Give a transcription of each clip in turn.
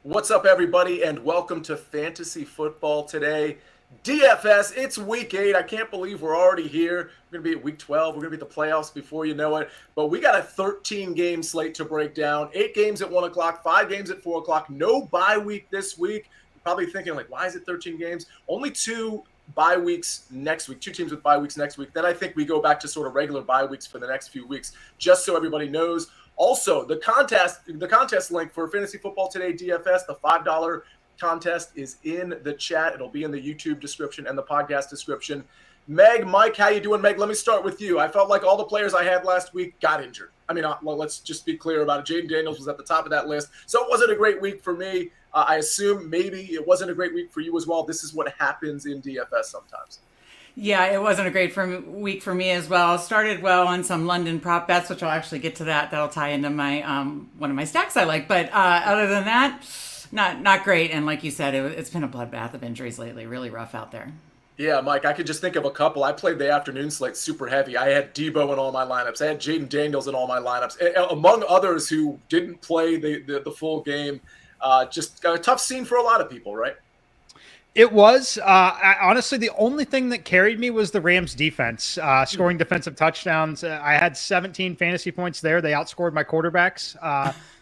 What's up, everybody, and welcome to Fantasy Football Today. DFS, it's week 8. I can't believe we're already here. We're going to be at week 12. We're going to be at the playoffs before you know it. But we got a 13-game slate to break down. 8 games at 1 o'clock, 5 games at 4 o'clock. No bye week this week. You're probably thinking, why is it 13 games? Only 2 bye weeks next week, 2 teams with bye weeks next week. Then I think we go back to sort of regular bye weeks for the next few weeks, just so everybody knows. Also, the contest link for Fantasy Football Today DFS, the $5 contest is in the chat. It'll be in the YouTube description and the podcast description. Meg, Mike, how you doing? Meg, let me start with you. I felt like all the players I had last week got injured. I mean, let's just be clear about it. Jaden Daniels was at the top of that list, so it wasn't a great week for me. I assume maybe it wasn't a great week for you as well. This is what happens in DFS sometimes. Yeah, it wasn't a great week for me as well. Started well on some London prop bets, which I'll actually get to that. That'll tie into my one of my stacks I like. But other than that, not great. And like you said, it's been a bloodbath of injuries lately. Really rough out there. Yeah, Mike, I could just think of a couple. I played the afternoon slate super heavy. I had Debo in all my lineups. I had Jaden Daniels in all my lineups, among others who didn't play the full game. Just a tough scene for a lot of people, right? It was. Honestly, the only thing that carried me was the Rams defense, scoring defensive touchdowns. I had 17 fantasy points there. They outscored my quarterbacks.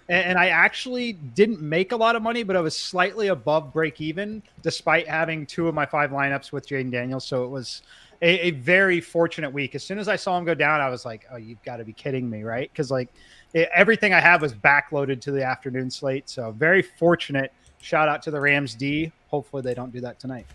And I actually didn't make a lot of money, but I was slightly above break even, despite having 2 of my 5 lineups with Jaden Daniels. So it was a very fortunate week. As soon as I saw him go down, I was like, oh, you've got to be kidding me, right? Because everything I had was backloaded to the afternoon slate. So very fortunate. Shout out to the Rams D. Hopefully they don't do that tonight.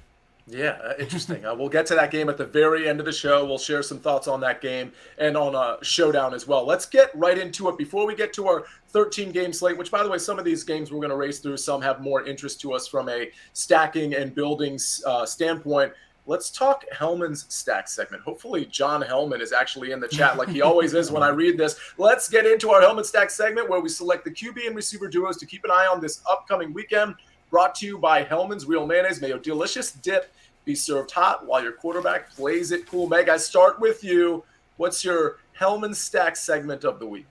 Yeah, interesting. We'll get to that game at the very end of the show. We'll share some thoughts on that game and on a showdown as well. Let's get right into it. Before we get to our 13-game slate, which, by the way, some of these games we're going to race through. Some have more interest to us from a stacking and building standpoint. Let's talk Hellman's stack segment. Hopefully John Hellman is actually in the chat like he always is when I read this. Let's get into our Hellman stack segment where we select the QB and receiver duos to keep an eye on this upcoming weekend. Brought to you by Hellman's Real Mayonnaise. May your delicious dip be served hot while your quarterback plays it cool. Meg, I start with you. What's your Hellman stack segment of the week?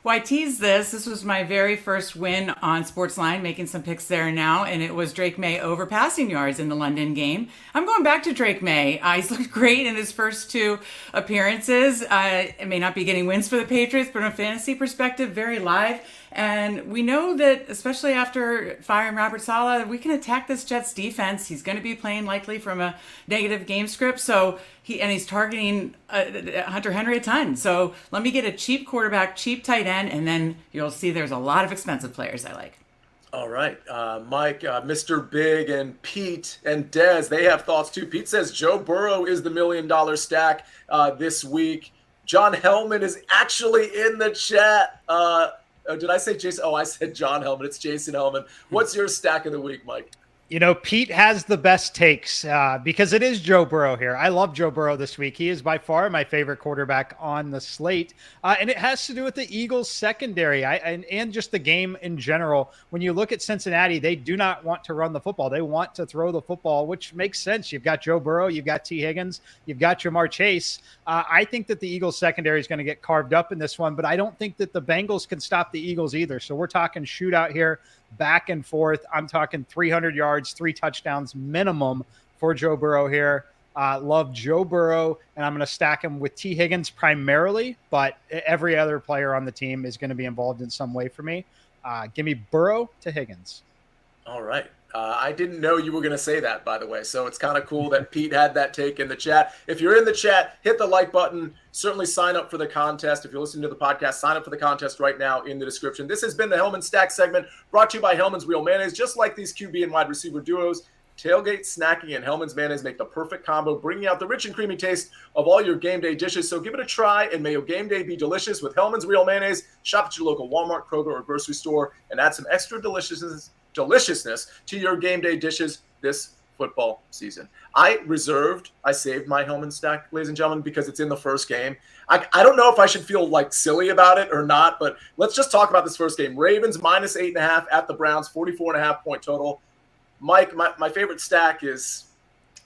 Well, I teased this. This was my very first win on Sportsline, making some picks there now, and it was Drake May over passing yards in the London game. I'm going back to Drake May. He's looked great in his first 2 appearances. It may not be getting wins for the Patriots, but from a fantasy perspective, very live. And we know that, especially after firing Robert Saleh, we can attack this Jets defense. He's going to be playing likely from a negative game script. So he's targeting Hunter Henry a ton. So let me get a cheap quarterback, cheap tight end, and then you'll see there's a lot of expensive players I like. All right. Mike, Mr. Big, and Pete and Dez, they have thoughts too. Pete says Joe Burrow is the $1 million stack this week. John Hellman is actually in the chat. Did I say Jason? Oh, I said John Hellman. It's Jason Hellman. What's your stack of the week, Mike? You know, Pete has the best takes because it is Joe Burrow here. I love Joe Burrow this week. He is by far my favorite quarterback on the slate. And it has to do with the Eagles secondary and just the game in general. When you look at Cincinnati, they do not want to run the football. They want to throw the football, which makes sense. You've got Joe Burrow, you've got T. Higgins, you've got Jamar Chase. I think that the Eagles secondary is going to get carved up in this one, but I don't think that the Bengals can stop the Eagles either. So we're talking shootout here. Back and forth. I'm talking 300 yards, 3 touchdowns minimum for Joe Burrow here. Love Joe Burrow, and I'm going to stack him with T. Higgins primarily, but every other player on the team is going to be involved in some way for me. Give me Burrow to Higgins. All right. I didn't know you were going to say that, by the way. So it's kind of cool that Pete had that take in the chat. If you're in the chat, hit the like button. Certainly sign up for the contest. If you're listening to the podcast, sign up for the contest right now in the description. This has been the Hellman Stack segment brought to you by Hellman's Real Mayonnaise. Just like these QB and wide receiver duos, tailgate snacking and Hellman's mayonnaise make the perfect combo, bringing out the rich and creamy taste of all your game day dishes. So give it a try, and may your game day be delicious with Hellman's Real Mayonnaise. Shop at your local Walmart, Kroger, or grocery store and add some extra deliciousness to your game day dishes this football season. I saved my Hellman stack, ladies and gentlemen, because it's in the first game. I don't know if I should feel like silly about it or not, but let's just talk about this first game. Ravens -8.5 at the Browns, 44.5 point total. Mike, my favorite stack is,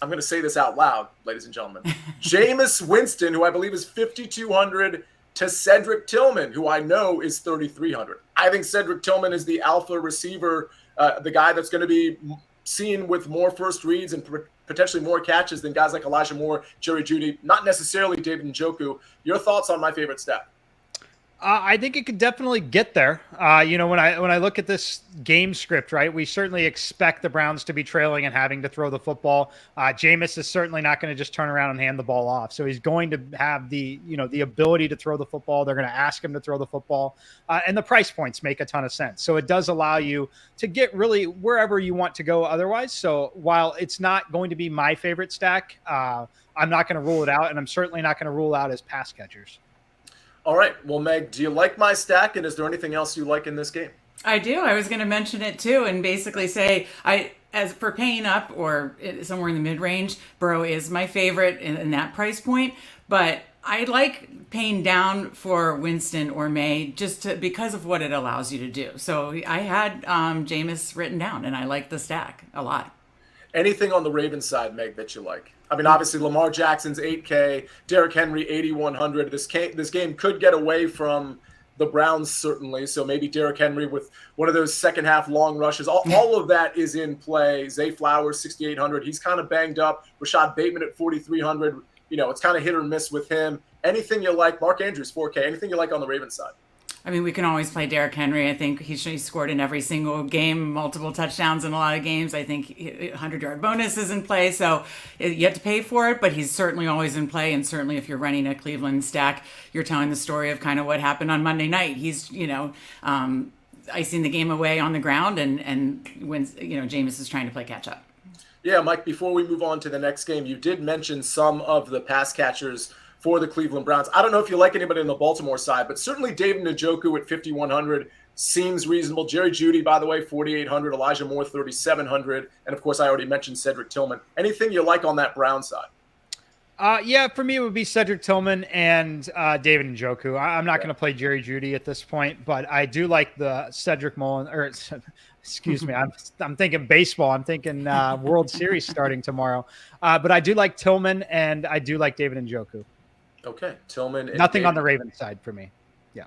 I'm going to say this out loud, ladies and gentlemen. Jameis Winston, who I believe is 5,200 to Cedric Tillman, who I know is 3,300. I think Cedric Tillman is the alpha receiver, the guy that's going to be seen with more first reads and potentially more catches than guys like Elijah Moore, Jerry Jeudy, not necessarily David Njoku. Your thoughts on my favorite stat? I think it could definitely get there. When I look at this game script, right, we certainly expect the Browns to be trailing and having to throw the football. Jameis is certainly not going to just turn around and hand the ball off. So he's going to have the ability to throw the football. They're going to ask him to throw the football. And the price points make a ton of sense. So it does allow you to get really wherever you want to go otherwise. So while it's not going to be my favorite stack, I'm not going to rule it out. And I'm certainly not going to rule out as pass catchers. All right. Well, Meg, do you like my stack? And is there anything else you like in this game? I do. I was going to mention it too, and basically say as for paying up or somewhere in the mid range, Burrow is my favorite in that price point. But I like paying down for Winston or May because of what it allows you to do. So I had Jameis written down, and I like the stack a lot. Anything on the Ravens side, Meg, that you like? I mean, obviously, Lamar Jackson's 8K, Derrick Henry 8,100. This game could get away from the Browns, certainly. So maybe Derrick Henry with one of those second half long rushes. All of that is in play. Zay Flowers 6,800. He's kind of banged up. Rashad Bateman at 4,300. It's kind of hit or miss with him. Anything you like? Mark Andrews 4K. Anything you like on the Ravens side? I mean, we can always play Derrick Henry. I think he scored in every single game, multiple touchdowns in a lot of games. I think 100-yard bonus is in play, so you have to pay for it, but he's certainly always in play. And certainly if you're running a Cleveland stack, you're telling the story of kind of what happened on Monday night. He's, icing the game away on the ground, and when, Jameis is trying to play catch up. Yeah, Mike, before we move on to the next game, you did mention some of the pass catchers for the Cleveland Browns. I don't know if you like anybody on the Baltimore side, but certainly David Njoku at 5,100 seems reasonable. Jerry Jeudy, by the way, 4,800. Elijah Moore, 3,700. And, of course, I already mentioned Cedric Tillman. Anything you like on that Brown side? For me, it would be Cedric Tillman and David Njoku. I'm not going to play Jerry Jeudy at this point, but I do like the Cedric Mullen, or excuse me, I'm thinking baseball. I'm thinking World Series starting tomorrow. But I do like Tillman, and I do like David Njoku. Okay, Tillman. Nothing on the Ravens side for me. Yeah.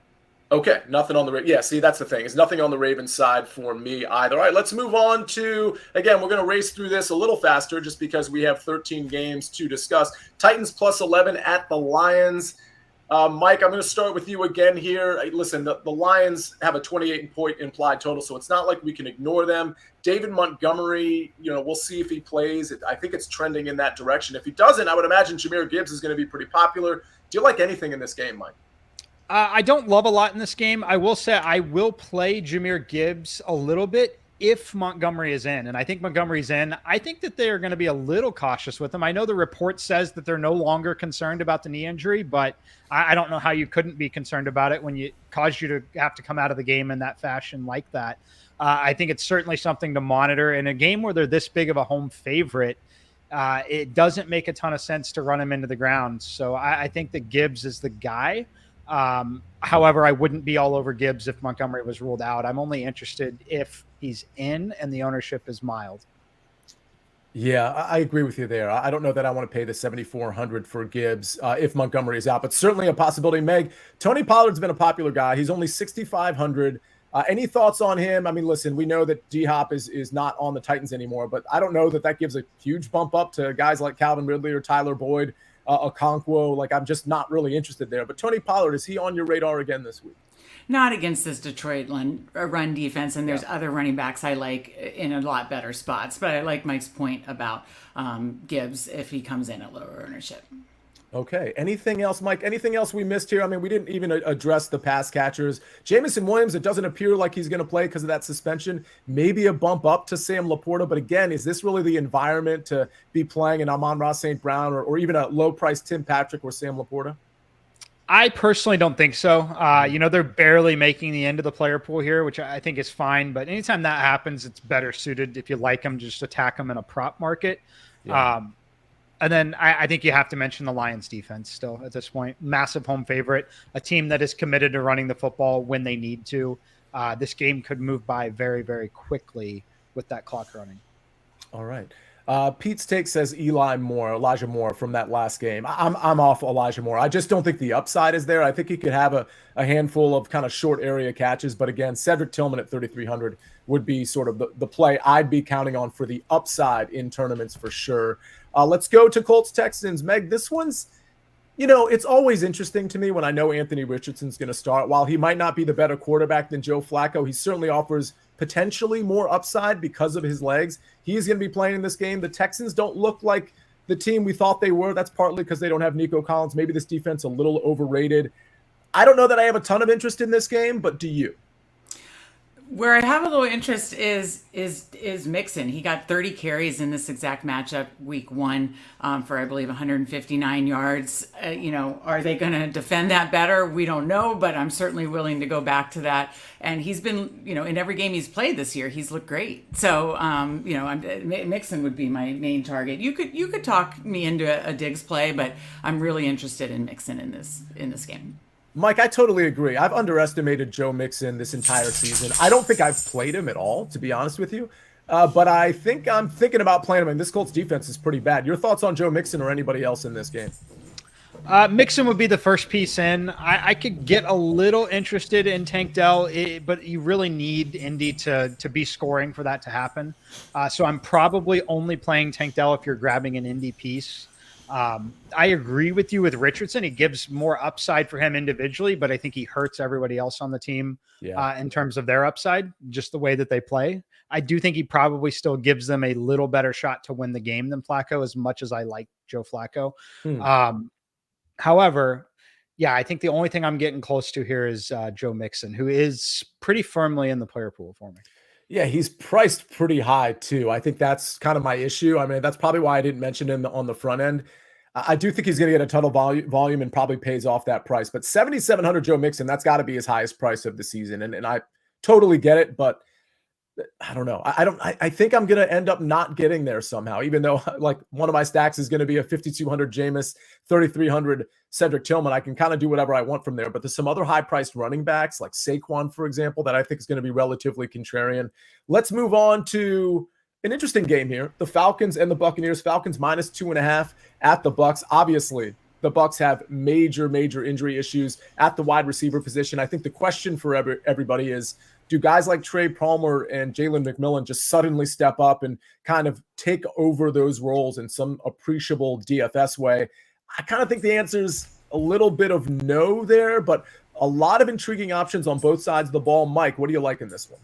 Okay, nothing on the Ravens. Yeah, see, that's the thing. It's nothing on the Ravens side for me either. All right, let's move on to, again, we're going to race through this a little faster just because we have 13 games to discuss. Titans plus 11 at the Lions. Mike, I'm going to start with you again here. Listen, the Lions have a 28-point implied total, so it's not like we can ignore them. David Montgomery, we'll see if he plays. I think it's trending in that direction. If he doesn't, I would imagine Jahmyr Gibbs is going to be pretty popular. Do you like anything in this game, Mike? I don't love a lot in this game. I will say I will play Jahmyr Gibbs a little bit if Montgomery is in, and I think Montgomery's in. I think that they are going to be a little cautious with him. I know the report says that they're no longer concerned about the knee injury, but I don't know how you couldn't be concerned about it when it caused you to have to come out of the game in that fashion like that. I think it's certainly something to monitor. In a game where they're this big of a home favorite, it doesn't make a ton of sense to run him into the ground. So I think that Gibbs is the guy. However, I wouldn't be all over Gibbs if Montgomery was ruled out. I'm only interested if he's in and the ownership is mild. Yeah, I agree with you there. I don't know that I want to pay the $7,400 for Gibbs if Montgomery is out, but certainly a possibility. Meg, Tony Pollard's been a popular guy. He's only $6,500. Any thoughts on him? I mean, listen, we know that D-Hop is not on the Titans anymore, but I don't know that gives a huge bump up to guys like Calvin Ridley or Tyler Boyd, Okonkwo. Like, I'm just not really interested there. But Tony Pollard, is he on your radar again this week? Not against this Detroit run defense, and there's other running backs I like in a lot better spots. But I like Mike's point about Gibbs if he comes in at lower ownership. Okay. Anything else, Mike? Anything else we missed here? I mean, we didn't even address the pass catchers. Jamison Williams, it doesn't appear like he's going to play because of that suspension. Maybe a bump up to Sam Laporta. But again, is this really the environment to be playing an Amon-Ra St. Brown or even a low-priced Tim Patrick or Sam Laporta? I personally don't think so. They're barely making the end of the player pool here, which I think is fine. But anytime that happens, it's better suited if you like them, just attack them in a prop market. Yeah. And then I think you have to mention the Lions defense still at this point. Massive home favorite, a team that is committed to running the football when they need to. This game could move by very, very quickly with that clock running. All right. Pete's take says Elijah Moore from that last game. I'm off Elijah Moore. I just don't think the upside is there. I think he could have a handful of kind of short area catches. But again, Cedric Tillman at 3,300 would be sort of the play I'd be counting on for the upside in tournaments for sure. Let's go to Colts Texans. Meg, this one's, it's always interesting to me when I know Anthony Richardson's going to start. While he might not be the better quarterback than Joe Flacco, he certainly offers potentially more upside because of his legs. He's going to be playing in this game. The Texans don't look like the team we thought they were. That's partly because they don't have Nico Collins. Maybe this defense a little overrated. I don't know that I have a ton of interest in this game, but do you? Where I have a little interest is Mixon. He got 30 carries in this exact matchup week 1 for, I believe, 159 yards. Are they going to defend that better? We don't know, but I'm certainly willing to go back to that. And he's been, in every game he's played this year, he's looked great. So, Mixon would be my main target. You could talk me into a Diggs play, but I'm really interested in Mixon in this game. Mike, I totally agree. I've underestimated Joe Mixon this entire season. I don't think I've played him at all, to be honest with you. But I think I'm thinking about playing him, and this Colts defense is pretty bad. Your thoughts on Joe Mixon or anybody else in this game? Mixon would be the first piece in. I could get a little interested in Tank Dell, but you really need Indy to be scoring for that to happen. So I'm probably only playing Tank Dell if you're grabbing an Indy piece. I agree with you with Richardson. He gives more upside for him individually, but I think he hurts everybody else on the team in terms of their upside, just the way that they play. I do think he probably still gives them a little better shot to win the game than Flacco, as much as I like Joe Flacco. However, I think the only thing I'm getting close to here is Joe Mixon, who is pretty firmly in the player pool for me. Yeah, he's priced pretty high too. I think that's kind of my issue. I mean, that's probably why I didn't mention him on the front end. I do think he's going to get a ton of volume and probably pays off that price. But 7,700 Joe Mixon, that's got to be his highest price of the season. And I totally get it, but I don't know. I think I'm going to end up not getting there somehow, even though like one of my stacks is going to be a 5,200 Jameis, 3,300 Cedric Tillman. I can kind of do whatever I want from there. But there's some other high-priced running backs like Saquon, for example, that I think is going to be relatively contrarian. Let's move on to an interesting game here. The Falcons and the Buccaneers. Falcons minus 2.5 at the Bucs. Obviously, the Bucs have major injury issues at the wide receiver position. I think the question for everybody is, do guys like Trey Palmer and Jalen McMillan just suddenly step up and kind of take over those roles in some appreciable DFS way? I kind of think the answer is a little bit of no there, but a lot of intriguing options on both sides of the ball. Mike, what do you like in this one?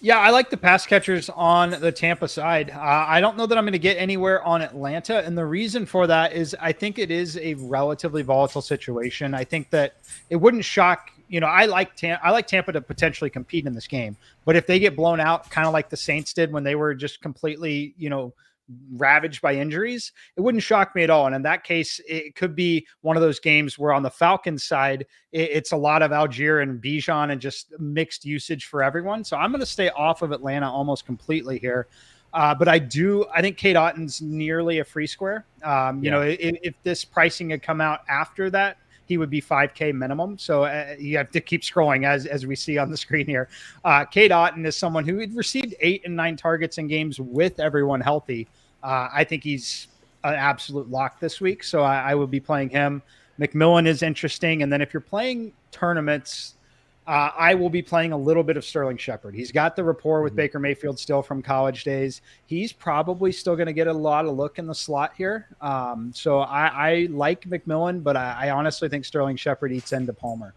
Yeah, I like the pass catchers on the Tampa side. I don't know that I'm going to get anywhere on Atlanta. And the reason for that is I think it is a relatively volatile situation. I think that it wouldn't shock, I like Tampa to potentially compete in this game. But if they get blown out, kind of like the Saints did when they were just completely, ravaged by injuries, it wouldn't shock me at all. And in that case, it could be one of those games where on the Falcons side, it's a lot of Algier and Bijan and just mixed usage for everyone. So I'm going to stay off of Atlanta almost completely here. But I think Cade Otton's nearly a free square. If this pricing had come out after that, he would be 5K minimum. So you have to keep scrolling as we see on the screen here. Cade Otton is someone who had received 8 and 9 targets in games with everyone healthy. I think he's an absolute lock this week. So I would be playing him. McMillan is interesting. And then if you're playing tournaments, I will be playing a little bit of Sterling Shepard. He's got the rapport with Baker Mayfield still from college days. He's probably still going to get a lot of look in the slot here. So I like McMillan, but I honestly think Sterling Shepard eats into Palmer.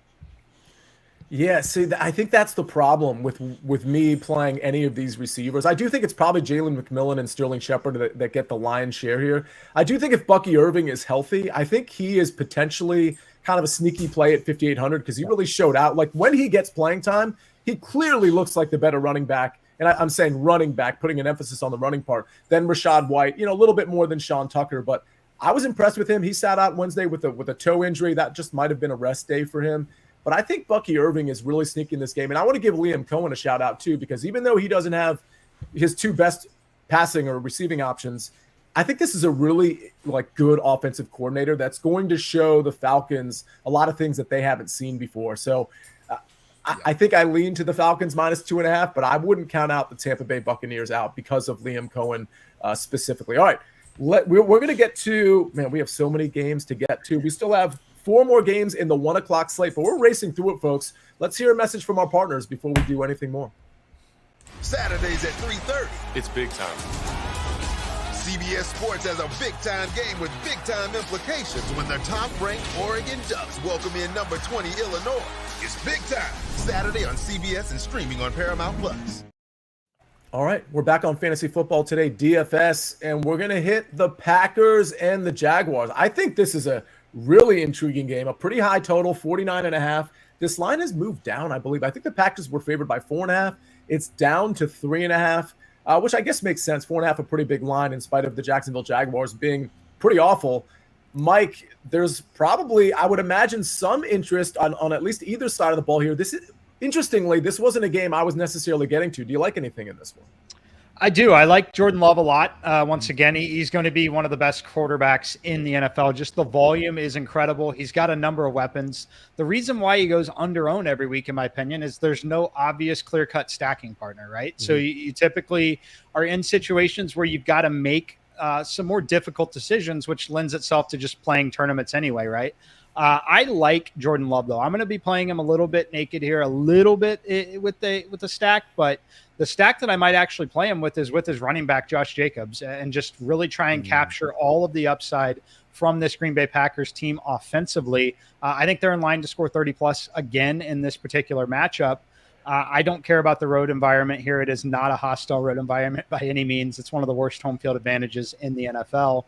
Yeah, see, I think that's the problem with me playing any of these receivers. I do think it's probably Jalen McMillan and Sterling Shepard that get the lion's share here. I do think if Bucky Irving is healthy, I think he is potentially kind of a sneaky play at 5,800 because he really showed out. Like when he gets playing time, he clearly looks like the better running back. And I'm saying running back, putting an emphasis on the running part, than Rachaad White, a little bit more than Sean Tucker. But I was impressed with him. He sat out Wednesday with a toe injury. That just might have been a rest day for him. But I think Bucky Irving is really sneaky in this game. And I want to give Liam Cohen a shout out too, because even though he doesn't have his 2 best passing or receiving options, I think this is a really good offensive coordinator that's going to show the Falcons a lot of things that they haven't seen before. So I think I lean to the Falcons -2.5, but I wouldn't count out the Tampa Bay Buccaneers out because of Liam Cohen specifically. All right, we're going to get to, man, we have so many games to get to. We still have 4 more games in the 1 o'clock slate, but we're racing through it, folks. Let's hear a message from our partners before we do anything more. Saturdays at 3:30. It's big time. CBS Sports has a big-time game with big-time implications when the top-ranked Oregon Ducks welcome in number 20 Illinois. It's big time. Saturday on CBS and streaming on Paramount+. All right, we're back on Fantasy Football Today, DFS, and we're going to hit the Packers and the Jaguars. I think this is a really intriguing game, a pretty high total, 49.5. This line has moved down, I believe. I think the Packers were favored by 4.5. It's down to 3.5. Which I guess makes sense. 4.5, a pretty big line in spite of the Jacksonville Jaguars being pretty awful. Mike, there's probably, I would imagine, some interest on at least either side of the ball here. Interestingly, this wasn't a game I was necessarily getting to. Do you like anything in this one? I do. I like Jordan Love a lot. Once again, he's going to be one of the best quarterbacks in the NFL. Just the volume is incredible. He's got a number of weapons. The reason why he goes under-owned every week, in my opinion, is there's no obvious clear-cut stacking partner, right? Mm-hmm. So you typically are in situations where you've got to make some more difficult decisions, which lends itself to just playing tournaments anyway, right? I like Jordan Love, though. I'm going to be playing him a little bit naked here, a little bit with the stack, but the stack that I might actually play him with is with his running back, Josh Jacobs, and just really try and capture all of the upside from this Green Bay Packers team offensively. I think they're in line to score 30-plus again in this particular matchup. I don't care about the road environment here. It is not a hostile road environment by any means. It's one of the worst home field advantages in the NFL.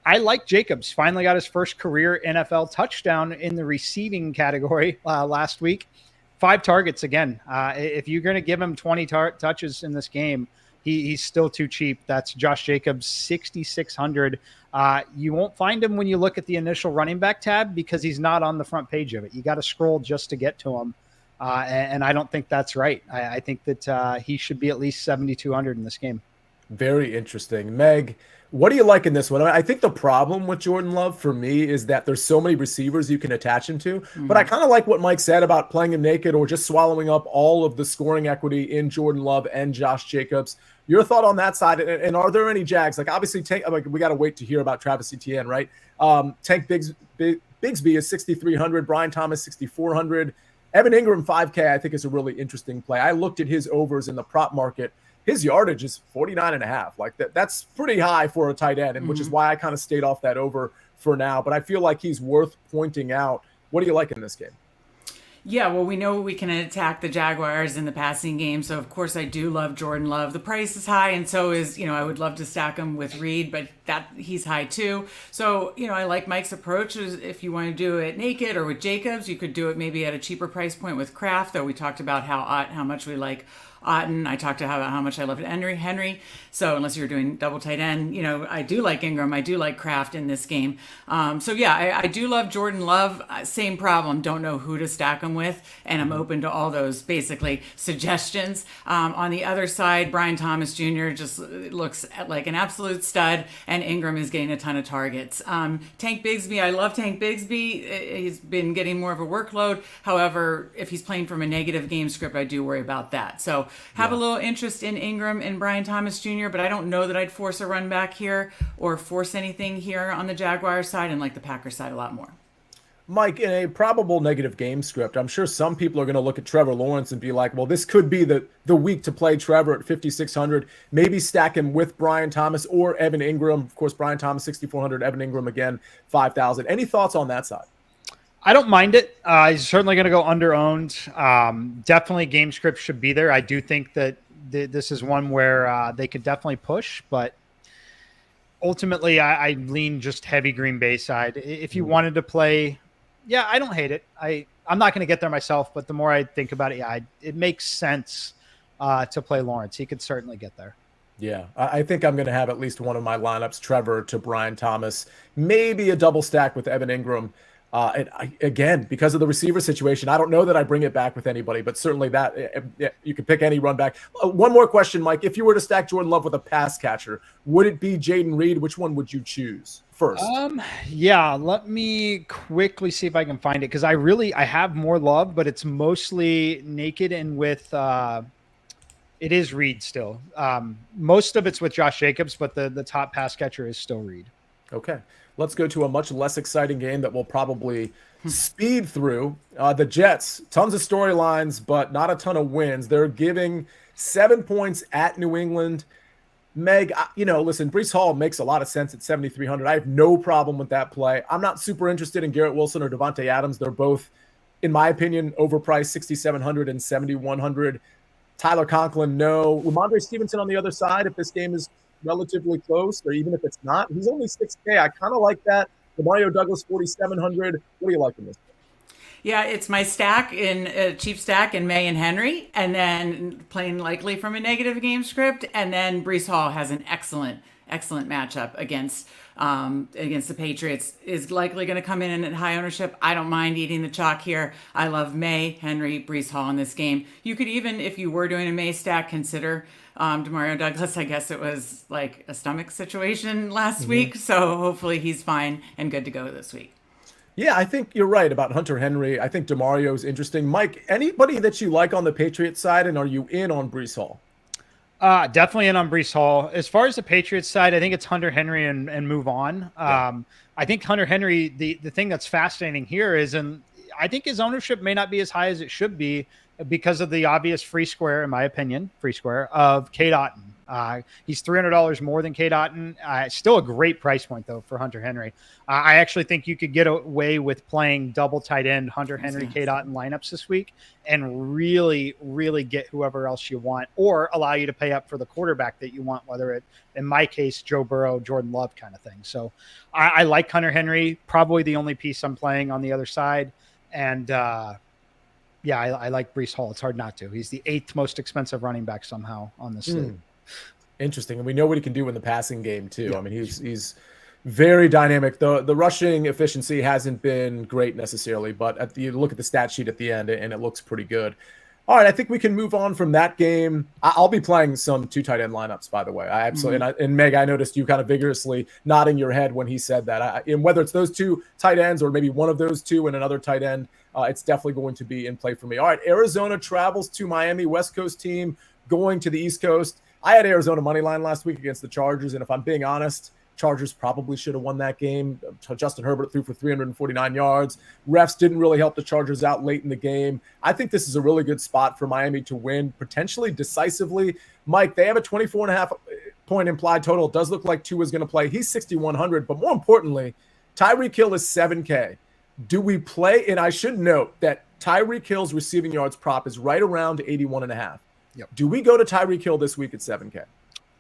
I like Jacobs. Finally got his first career NFL touchdown in the receiving category last week. 5 targets again. If you're going to give him 20 touches in this game, he's still too cheap. That's Josh Jacobs, 6,600. You won't find him when you look at the initial running back tab because he's not on the front page of it. You got to scroll just to get to him. And I don't think that's right. I think that he should be at least 7,200 in this game. Very interesting. Meg, what do you like in this one? I think the problem with Jordan Love for me is that there's so many receivers you can attach him to. But I kind of like what Mike said about playing him naked or just swallowing up all of the scoring equity in Jordan Love and Josh Jacobs. Your thought on that side? And are there any Jags? Like, obviously, we got to wait to hear about Travis Etienne, right? Tank Bigsby is 6,300. Brian Thomas, 6,400. Evan Ingram, 5K, I think is a really interesting play. I looked at his overs in the prop market. His yardage is 49.5. Like that's pretty high for a tight end, and which is why I kind of stayed off that over for now. But I feel like he's worth pointing out. What do you like in this game? Yeah, well, we know we can attack the Jaguars in the passing game, so of course I do love Jordan Love. The price is high, and so is, I would love to stack him with Reed, but he's high too. So, I like Mike's approach. If you want to do it naked or with Jacobs, you could do it maybe at a cheaper price point with Kraft, though we talked about how much we like Otten. I talked about how much I loved Henry. So unless you're doing double tight end, I do like Ingram. I do like Kraft in this game. So yeah, I do love Jordan Love. Same problem. Don't know who to stack him with. And I'm open to all those basically suggestions. On the other side, Brian Thomas Jr. just looks like an absolute stud, and Ingram is getting a ton of targets. Tank Bigsby, I love Tank Bigsby. He's been getting more of a workload. However, if he's playing from a negative game script, I do worry about that. So have a little interest in Ingram and Brian Thomas Jr., but I don't know that I'd force a run back here or force anything here on the Jaguars side, and like the Packers side a lot more. Mike, in a probable negative game script, I'm sure some people are going to look at Trevor Lawrence and be like, well, this could be the week to play Trevor at 5,600. Maybe stack him with Brian Thomas or Evan Ingram. Of course, Brian Thomas, 6,400. Evan Ingram, again, 5,000. Any thoughts on that side? I don't mind it. He's certainly going to go under-owned. Definitely game script should be there. I do think that this is one where they could definitely push, but ultimately I lean just heavy Green Bay side. If you wanted to play, yeah, I don't hate it. I'm not going to get there myself, but the more I think about it, it makes sense to play Lawrence. He could certainly get there. Yeah, I think I'm going to have at least one of my lineups, Trevor to Brian Thomas, maybe a double stack with Evan Ingram. Again, because of the receiver situation, I don't know that I bring it back with anybody, but certainly that you could pick any run back. One more question, Mike. If you were to stack Jordan Love with a pass catcher, would it be Jaden Reed? Which one would you choose first? Yeah, let me quickly see if I can find it, because I have more Love, but it's mostly naked and with it is Reed still. Most of it's with Josh Jacobs, but the top pass catcher is still Reed. Okay. Let's go to a much less exciting game that we'll probably speed through. The Jets, tons of storylines, but not a ton of wins. They're giving 7 points at New England. Meg, listen, Breece Hall makes a lot of sense at 7,300. I have no problem with that play. I'm not super interested in Garrett Wilson or Devontae Adams. They're both, in my opinion, overpriced, 6,700 and 7,100. Tyler Conklin, no. Ramondre Stevenson on the other side, if this game is relatively close, or even if it's not, he's only 6K. I kind of like that. Mario Douglas, 4,700. What do you like in this? Yeah, it's my stack in chief stack in May and Henry, and then playing likely from a negative game script, and then Breece Hall has an excellent matchup against the Patriots. Is likely going to come in at high ownership. I don't mind eating the chalk here. I love May, Henry, Breece Hall in this game. You could even, if you were doing a May stack, consider Demario Douglas. I guess it was like a stomach situation last week, so hopefully he's fine and good to go this week. Yeah, I think you're right about Hunter Henry. I think Demario is interesting. Mike, anybody that you like on the Patriots side, and are you in on Breece Hall? Definitely in on Breece Hall. As far as the Patriots side, I think it's Hunter Henry and move on. Yeah. I think Hunter Henry, the thing that's fascinating here is, and I think his ownership may not be as high as it should be because of the obvious free square, in my opinion, of Cade Otton. He's $300 more than Cade Otton. Still a great price point, though, for Hunter Henry. I actually think you could get away with playing double tight end Hunter Henry, Cade Otton lineups this week and really, really get whoever else you want, or allow you to pay up for the quarterback that you want, whether it, in my case, Joe Burrow, Jordan Love kind of thing. So I like Hunter Henry, probably the only piece I'm playing on the other side. And yeah, I like Breece Hall. It's hard not to. He's the 8th most expensive running back somehow on this slate. Interesting. And we know what he can do in the passing game too. Yeah. I mean, he's very dynamic. The rushing efficiency hasn't been great necessarily, but you look at the stat sheet at the end and it looks pretty good. All right, I think we can move on from that game. I'll be playing some 2 tight end lineups, by the way. I absolutely and Meg, I noticed you kind of vigorously nodding your head when he said that. And whether it's those 2 tight ends or maybe one of those 2 and another tight end, it's definitely going to be in play for me. All right, Arizona travels to Miami, West Coast team going to the East Coast. I had Arizona money line last week against the Chargers, and if I'm being honest, Chargers probably should have won that game. Justin Herbert threw for 349 yards. Refs didn't really help the Chargers out late in the game. I think this is a really good spot for Miami to win, potentially decisively. Mike, they have a 24.5 point implied total. It does look like Tua is going to play. He's 6,100, but more importantly, Tyreek Hill is 7K. Do we play? And I should note that Tyreek Hill's receiving yards prop is right around 81.5. Yep. Do we go to Tyreek Hill this week at 7K?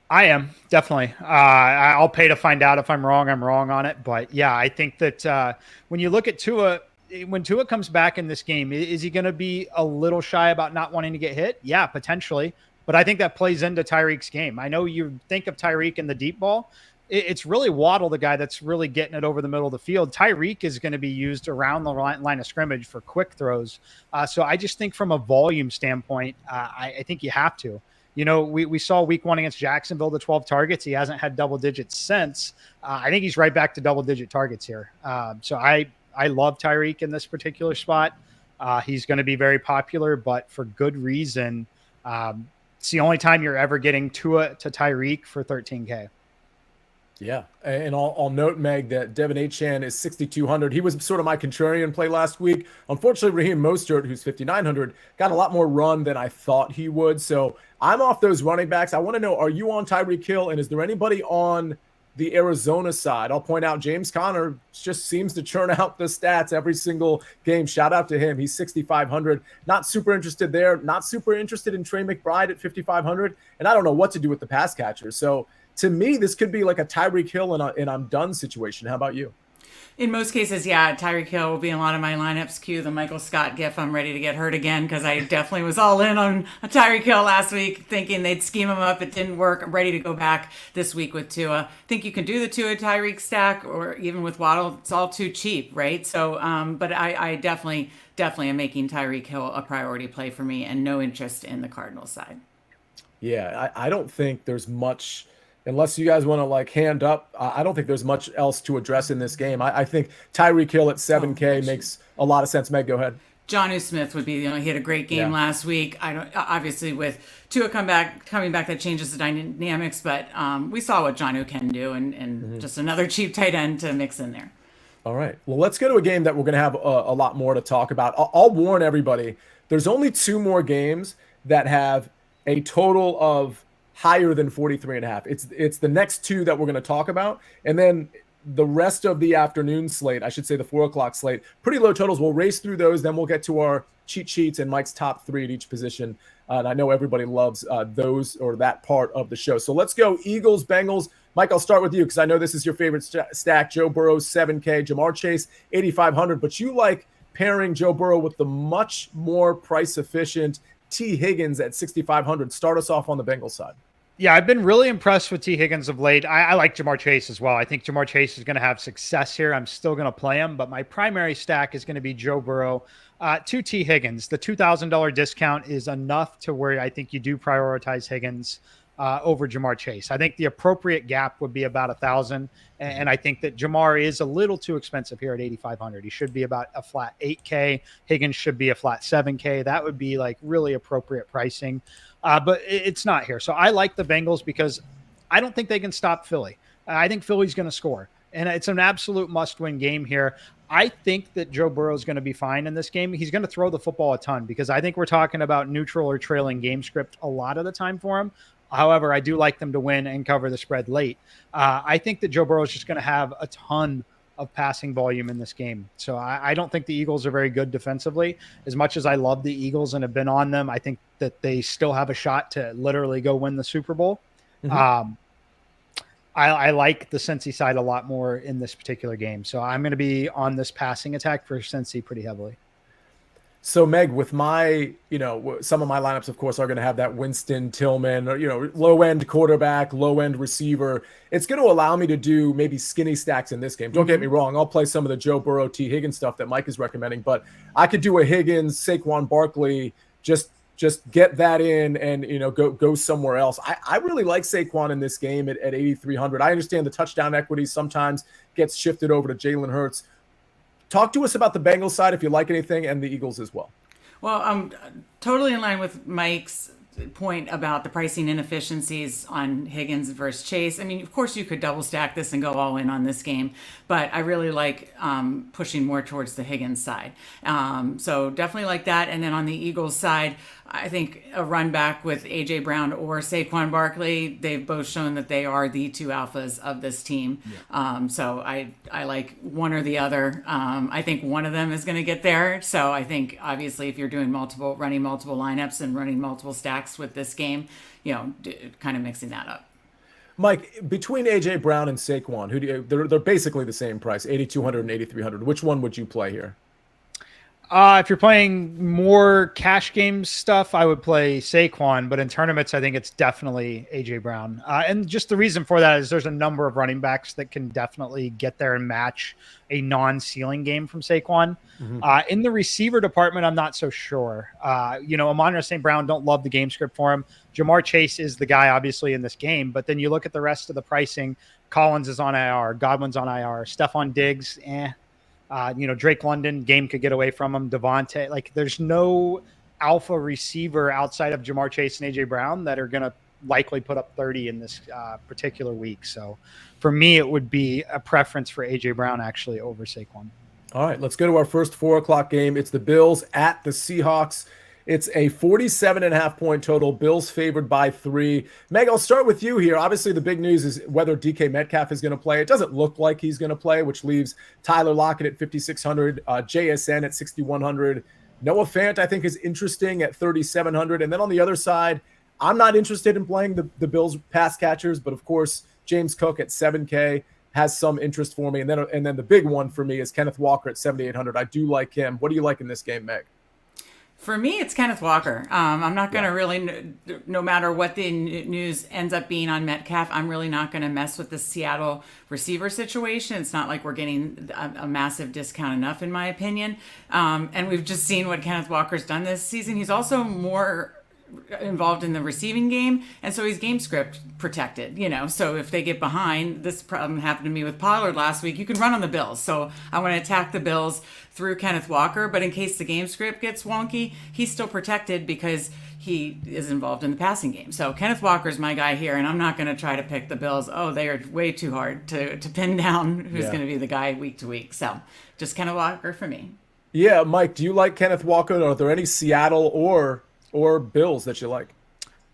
I am, definitely. I'll pay to find out. If I'm wrong on it. But yeah, I think that when you look at Tua, when Tua comes back in this game, is he going to be a little shy about not wanting to get hit? Yeah, potentially. But I think that plays into Tyreek's game. I know you think of Tyreek in the deep ball. It's really Waddle, the guy that's really getting it over the middle of the field. Tyreek is going to be used around the line of scrimmage for quick throws. So I just think from a volume standpoint, I think you have to. You know, we saw week 1 against Jacksonville, the 12 targets. He hasn't had double digits since. I think he's right back to double-digit targets here. So I love Tyreek in this particular spot. He's going to be very popular, but for good reason. It's the only time you're ever getting Tua to Tyreek for 13K. Yeah, and I'll note, Meg, that Devin Achane is 6,200. He was sort of my contrarian play last week. Unfortunately, Raheem Mostert, who's 5,900, got a lot more run than I thought he would. So I'm off those running backs. I want to know, are you on Tyreek Hill, and is there anybody on the Arizona side? I'll point out James Conner just seems to churn out the stats every single game. Shout out to him. He's 6,500. Not super interested there. Not super interested in Trey McBride at 5,500. And I don't know what to do with the pass catchers. So to me, this could be like a Tyreek Hill and I'm done situation. How about you? In most cases, yeah, Tyreek Hill will be in a lot of my lineups. Cue the Michael Scott gif. I'm ready to get hurt again because I definitely was all in on a Tyreek Hill last week, thinking they'd scheme him up. It didn't work. I'm ready to go back this week with Tua. I think you can do the Tua Tyreek stack, or even with Waddle. It's all too cheap, right? So, but I definitely am making Tyreek Hill a priority play for me, and no interest in the Cardinals side. Yeah, I don't think there's much, unless you guys want to like hand up. I don't think there's much else to address in this game. I think Tyreek Hill at 7K makes a lot of sense. Meg, go ahead. Jonnu Smith would be, he had a great game last week. I don't, obviously with Tua coming back, that changes the dynamics, but we saw what Jonnu can do, and just another cheap tight end to mix in there. All right. Well, let's go to a game that we're going to have a lot more to talk about. I'll warn everybody, there's only 2 more games that have a total of higher than 43.5. It's the next 2 that we're going to talk about. And then the rest of the afternoon slate, I should say the 4:00 slate, pretty low totals. We'll race through those. Then we'll get to our cheat sheets and Mike's top 3 at each position. And I know everybody loves those, or that part of the show. So let's go Eagles, Bengals. Mike, I'll start with you because I know this is your favorite stack. Joe Burrow, 7K. Jamar Chase, 8,500. But you like pairing Joe Burrow with the much more price-efficient T. Higgins at 6,500. Start us off on the Bengals side. Yeah, I've been really impressed with T. Higgins of late. I like Jamar Chase as well. I think Jamar Chase is going to have success here. I'm still going to play him, but my primary stack is going to be Joe Burrow to T. Higgins. The $2,000 discount is enough to where I think you do prioritize Higgins over Jamar Chase. I think the appropriate gap would be about 1,000, and I think that Jamar is a little too expensive here at 8,500. He should be about a flat 8K. Higgins should be a flat 7K. That would be like really appropriate pricing, but it's not here. So I like the Bengals because I don't think they can stop Philly. I think Philly's going to score, and it's an absolute must-win game here. I think that Joe Burrow is going to be fine in this game. He's going to throw the football a ton because I think we're talking about neutral or trailing game script a lot of the time for him. However, I do like them to win and cover the spread late. I think that Joe Burrow is just going to have a ton of passing volume in this game. So I don't think the Eagles are very good defensively. As much as I love the Eagles and have been on them, I think that they still have a shot to literally go win the Super Bowl. I like the Cincy side a lot more in this particular game. So I'm going to be on this passing attack for Cincy pretty heavily. So Meg, with my, some of my lineups, of course, are going to have that Winston, Tillman, or, low end quarterback, low end receiver. It's going to allow me to do maybe skinny stacks in this game. Don't get me wrong. I'll play some of the Joe Burrow, T. Higgins stuff that Mike is recommending, but I could do a Higgins, Saquon Barkley, just get that in and, go somewhere else. I really like Saquon in this game at 8,300. I understand the touchdown equity sometimes gets shifted over to Jalen Hurts. Talk to us about the Bengals side if you like anything, and the Eagles as well. Well, I'm totally in line with Mike's point about the pricing inefficiencies on Higgins versus Chase. I mean, of course, you could double stack this and go all in on this game, but I really like pushing more towards the Higgins side. So definitely like that. And then on the Eagles side, I think a run back with A.J. Brown or Saquon Barkley, they've both shown that they are the 2 alphas of this team. Yeah. So I like one or the other. I think one of them is going to get there. So I think obviously if you're doing running multiple lineups and running multiple stacks with this game, kind of mixing that up. Mike, between A.J. Brown and Saquon, they're basically the same price, 8,200 and 8,300. Which one would you play here? If you're playing more cash game stuff, I would play Saquon, but in tournaments, I think it's definitely A.J. Brown. And just the reason for that is there's a number of running backs that can definitely get there and match a non-ceiling game from Saquon. In the receiver department, I'm not so sure. Amon-Ra St. Brown, don't love the game script for him. Jamar Chase is the guy, obviously, in this game, but then you look at the rest of the pricing. Collins is on IR. Godwin's on IR. Stephon Diggs, Drake London, game could get away from him. Devontae, there's no alpha receiver outside of Jamar Chase and A.J. Brown that are going to likely put up 30 in this particular week. So for me, it would be a preference for A.J. Brown actually over Saquon. All right, let's go to our first 4:00 game. It's the Bills at the Seahawks. It's a 47.5 point total. Bills favored by 3. Meg, I'll start with you here. Obviously, the big news is whether DK Metcalf is going to play. It doesn't look like he's going to play, which leaves Tyler Lockett at 5,600, JSN at 6,100. Noah Fant, I think, is interesting at 3,700. And then on the other side, I'm not interested in playing the Bills pass catchers, but of course, James Cook at 7K. has some interest for me. And then the big one for me is Kenneth Walker at 7,800. I do like him. What do you like in this game, Meg? For me, it's Kenneth Walker. I'm not going to really, no matter what the news ends up being on Metcalf, I'm really not going to mess with the Seattle receiver situation. It's not like we're getting a massive discount enough, in my opinion. And we've just seen what Kenneth Walker's done this season. He's also more involved in the receiving game, and so he's game script protected, so if they get behind, this problem happened to me with Pollard last week, you can run on the Bills, so I want to attack the Bills through Kenneth Walker, but in case the game script gets wonky, he's still protected because he is involved in the passing game. So Kenneth Walker's my guy here, and I'm not going to try to pick the Bills. They are way too hard to pin down who's going to be the guy week to week, so just Kenneth Walker for me. Yeah, Mike, do you like Kenneth Walker? Are there any Seattle or Bills that you like?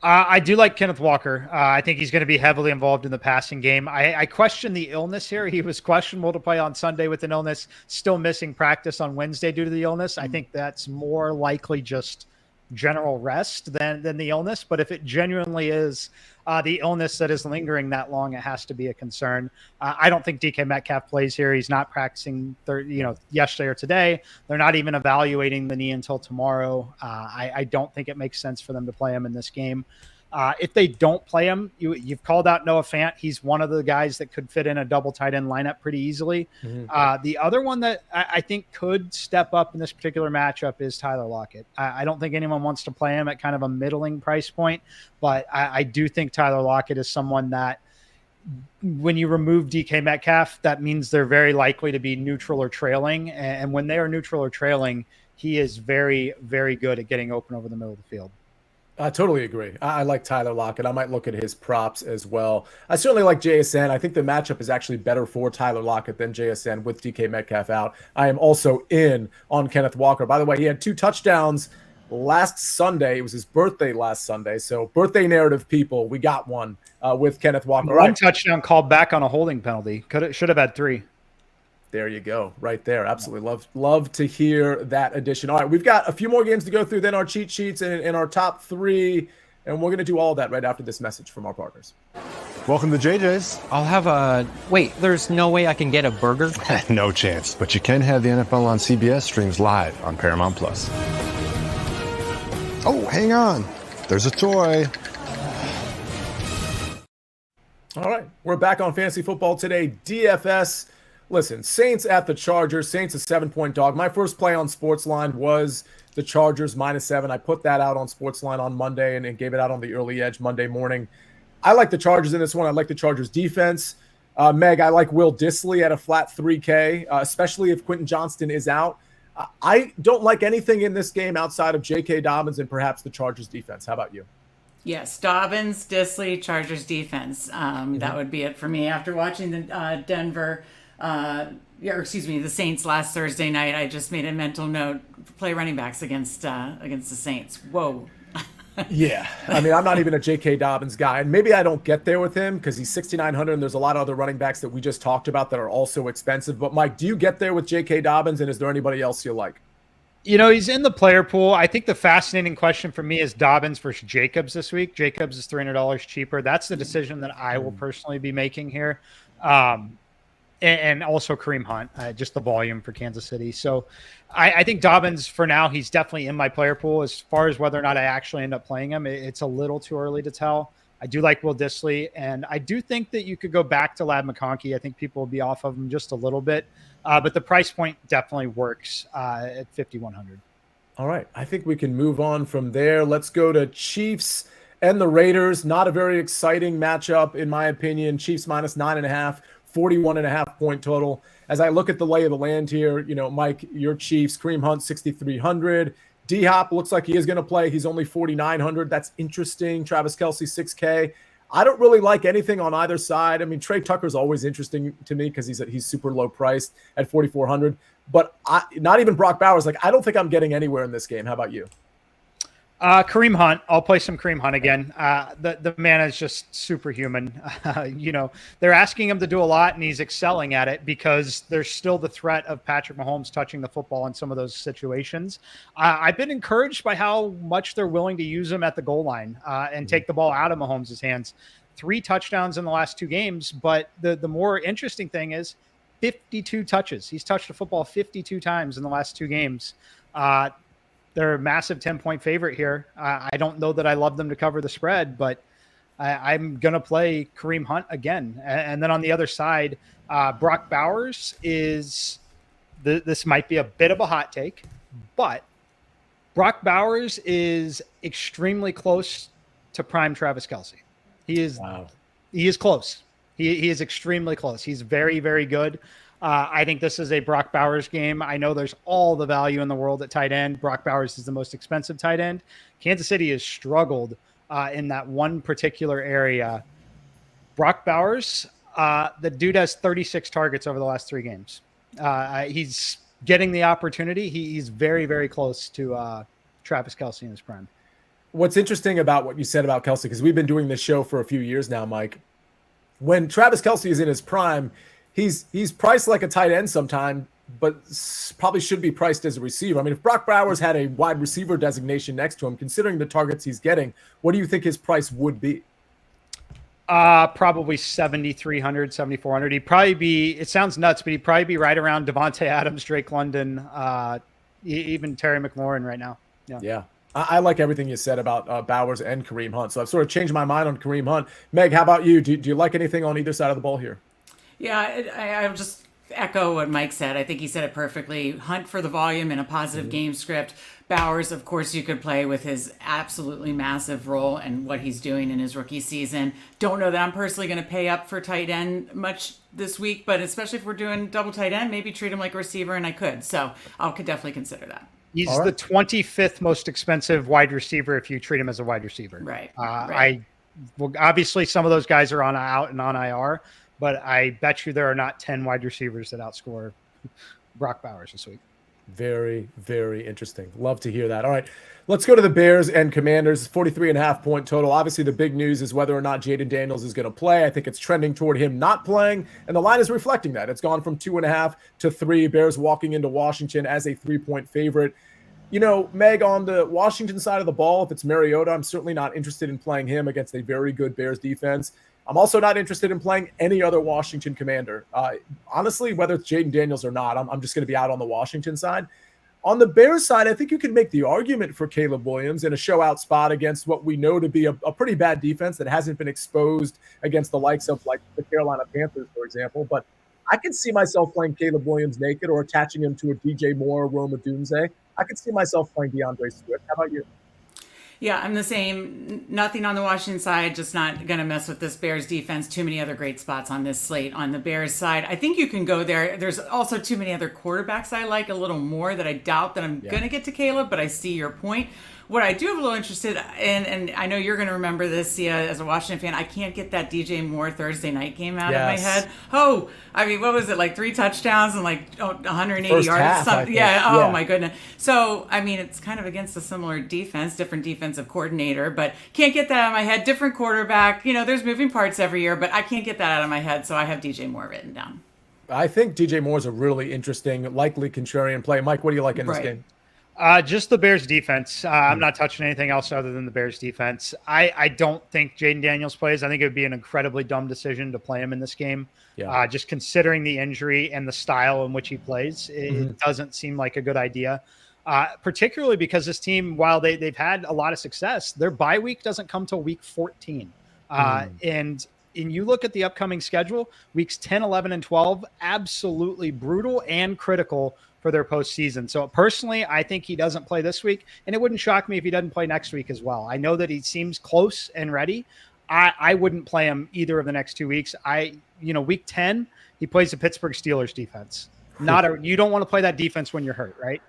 I do like Kenneth Walker. I think he's going to be heavily involved in the passing game. I question the illness here. He was questionable to play on Sunday with an illness, still missing practice on Wednesday due to the illness. I think that's more likely just general rest than the illness. But if it genuinely is the illness that is lingering that long, it has to be a concern. I don't think DK Metcalf plays here. He's not practicing yesterday or today. They're not even evaluating the knee until tomorrow. I don't think it makes sense for them to play him in this game. If they don't play him, you've called out Noah Fant. He's one of the guys that could fit in a double tight end lineup pretty easily. Mm-hmm. The other one that I think could step up in this particular matchup is Tyler Lockett. I don't think anyone wants to play him at kind of a middling price point, but I do think Tyler Lockett is someone that when you remove DK Metcalf, that means they're very likely to be neutral or trailing. And when they are neutral or trailing, he is very, very good at getting open over the middle of the field. I totally agree. I like Tyler Lockett. I might look at his props as well. I certainly like JSN. I think the matchup is actually better for Tyler Lockett than JSN with DK Metcalf out. I am also in on Kenneth Walker. By the way, he had 2 touchdowns last Sunday. It was his birthday last Sunday. So birthday narrative, people, we got one with Kenneth Walker. One touchdown called back on a holding penalty. Should have had 3. There you go, right there. Absolutely love to hear that addition. All right, we've got a few more games to go through, then our cheat sheets and our top 3, and we're going to do all of that right after this message from our partners. Welcome to JJ's. I'll have a... Wait, there's no way I can get a burger? No chance, but you can have the NFL on CBS streams live on Paramount+. Oh, hang on. There's a toy. All right, we're back on Fantasy Football today. DFS. Listen, Saints at the Chargers. Saints a 7-point dog. My first play on Sportsline was the Chargers -7. I put that out on Sportsline on Monday and gave it out on the early edge Monday morning. I like the Chargers in this one. I like the Chargers defense. Meg, I like Will Dissly at a flat 3K, especially if Quentin Johnston is out. I don't like anything in this game outside of J.K. Dobbins and perhaps the Chargers defense. How about you? Yes, Dobbins, Dissly, Chargers defense. That would be it for me. After watching the the Saints last Thursday night, I just made a mental note: play running backs against the Saints. Whoa. Yeah, I mean, I'm not even a J.K. Dobbins guy, and maybe I don't get there with him because he's 6,900, and there's a lot of other running backs that we just talked about that are also expensive. But Mike, do you get there with J.K. Dobbins, and is there anybody else you like? He's in the player pool. I think the fascinating question for me is Dobbins versus Jacobs this week. Jacobs is $300 cheaper. That's the decision that I will personally be making here. And also Kareem Hunt, just the volume for Kansas City. So I think Dobbins, for now, he's definitely in my player pool. As far as whether or not I actually end up playing him, it's a little too early to tell. I do like Will Dissly, and I do think that you could go back to Ladd McConkey. I think people will be off of him just a little bit. But the price point definitely works at 5,100. All right. I think we can move on from there. Let's go to Chiefs and the Raiders. Not a very exciting matchup, in my opinion. Chiefs -9.5. 41.5 point total. As I look at the lay of the land here, Mike, your Chiefs, Kareem Hunt, 6,300. D-Hop looks like he is going to play. He's only 4,900. That's interesting. Travis Kelce, 6K. I don't really like anything on either side. I mean, Trey Tucker's always interesting to me because he's super low priced at 4,400. But not even Brock Bowers. I don't think I'm getting anywhere in this game. How about you? Kareem Hunt. I'll play some Kareem Hunt again. The man is just superhuman. They're asking him to do a lot, and he's excelling at it because there's still the threat of Patrick Mahomes touching the football in some of those situations. I've been encouraged by how much they're willing to use him at the goal line and take the ball out of Mahomes' hands. 3 touchdowns in the last 2 games. But the more interesting thing is 52 touches. He's touched the football 52 times in the last 2 games. They're a massive 10-point favorite here. I don't know that I love them to cover the spread, but I'm going to play Kareem Hunt again. And then on the other side, Brock Bowers is this might be a bit of a hot take, but Brock Bowers is extremely close to prime Travis Kelce. He is close. He is extremely close. He's very, very good. I think this is a Brock Bowers game. I know there's all the value in the world at tight end. Brock Bowers is the most expensive tight end. Kansas City has struggled in that one particular area. Brock Bowers, the dude has 36 targets over the last 3 games. He's getting the opportunity. He's very, very close to Travis Kelce in his prime. What's interesting about what you said about Kelce, because we've been doing this show for a few years now, Mike, when Travis Kelce is in his prime, he's priced like a tight end sometime, but probably should be priced as a receiver. I mean, if Brock Bowers had a wide receiver designation next to him, considering the targets he's getting, what do you think his price would be? Probably 7,300, 7,400. He'd probably be, it sounds nuts, but he'd probably be right around Devontae Adams, Drake London, even Terry McLaurin right now. Yeah. I like everything you said about Bowers and Kareem Hunt. So I've sort of changed my mind on Kareem Hunt. Meg, how about you? Do you like anything on either side of the ball here? Yeah, I'll just echo what Mike said. I think he said it perfectly. Hunt for the volume and a positive game script. Bowers, of course, you could play with his absolutely massive role and what he's doing in his rookie season. Don't know that I'm personally going to pay up for tight end much this week, but especially if we're doing double tight end, maybe treat him like a receiver, and I could. So I could definitely consider that. He's the 25th most expensive wide receiver if you treat him as a wide receiver. Right. Well, obviously, some of those guys are out and on IR, but I bet you there are not 10 wide receivers that outscore Brock Bowers this week. Very, very interesting. Love to hear that. All right, let's go to the Bears and Commanders. 43.5 point total. Obviously, the big news is whether or not Jaden Daniels is going to play. I think it's trending toward him not playing, and the line is reflecting that. It's gone from 2.5 to 3. Bears walking into Washington as a 3-point favorite. You know, Meg, on the Washington side of the ball, if it's Mariota, I'm certainly not interested in playing him against a very good Bears defense. I'm also not interested in playing any other Washington Commander. Honestly, whether it's Jaden Daniels or not, I'm just going to be out on the Washington side. On the Bears side, I think you can make the argument for Caleb Williams in a show-out spot against what we know to be a pretty bad defense that hasn't been exposed against the likes of like the Carolina Panthers, for example. But I can see myself playing Caleb Williams naked or attaching him to a DJ Moore or Rome Odunze. I could see myself playing DeAndre Swift. How about you? Yeah, I'm the same. Nothing on the Washington side. Just not going to mess with this Bears defense. Too many other great spots on this slate. On the Bears side, I think you can go there. There's also too many other quarterbacks I like a little more that I doubt that I'm going to get to Caleb, but I see your point. What I do have a little interested in, and I know you're going to remember this, Sia, as a Washington fan, I can't get that DJ Moore Thursday night game out of my head. Oh, I mean, what was it, like 3 touchdowns and like 180 First yards? half, something. Yeah, my goodness. So, I mean, it's kind of against a similar defense, different defensive coordinator, but can't get that out of my head. Different quarterback. You know, there's moving parts every year, but I can't get that out of my head, so I have DJ Moore written down. I think DJ Moore is a really interesting, likely contrarian play. Mike, what do you like in this game? Just the Bears defense. I'm not touching anything else other than the Bears defense. I don't think Jaden Daniels plays. I think it would be an incredibly dumb decision to play him in this game. Just considering the injury and the style in which he plays, it doesn't seem like a good idea. Particularly because this team, while they've had a lot of success, their bye week doesn't come till week 14. And you look at the upcoming schedule, weeks 10, 11, and 12, absolutely brutal and critical for their postseason. So personally, I think he doesn't play this week, and it wouldn't shock me if he doesn't play next week as well. I know that he seems close and ready. I wouldn't play him either of the next 2 weeks. Week 10, he plays the Pittsburgh Steelers defense. You don't want to play that defense when you're hurt, right?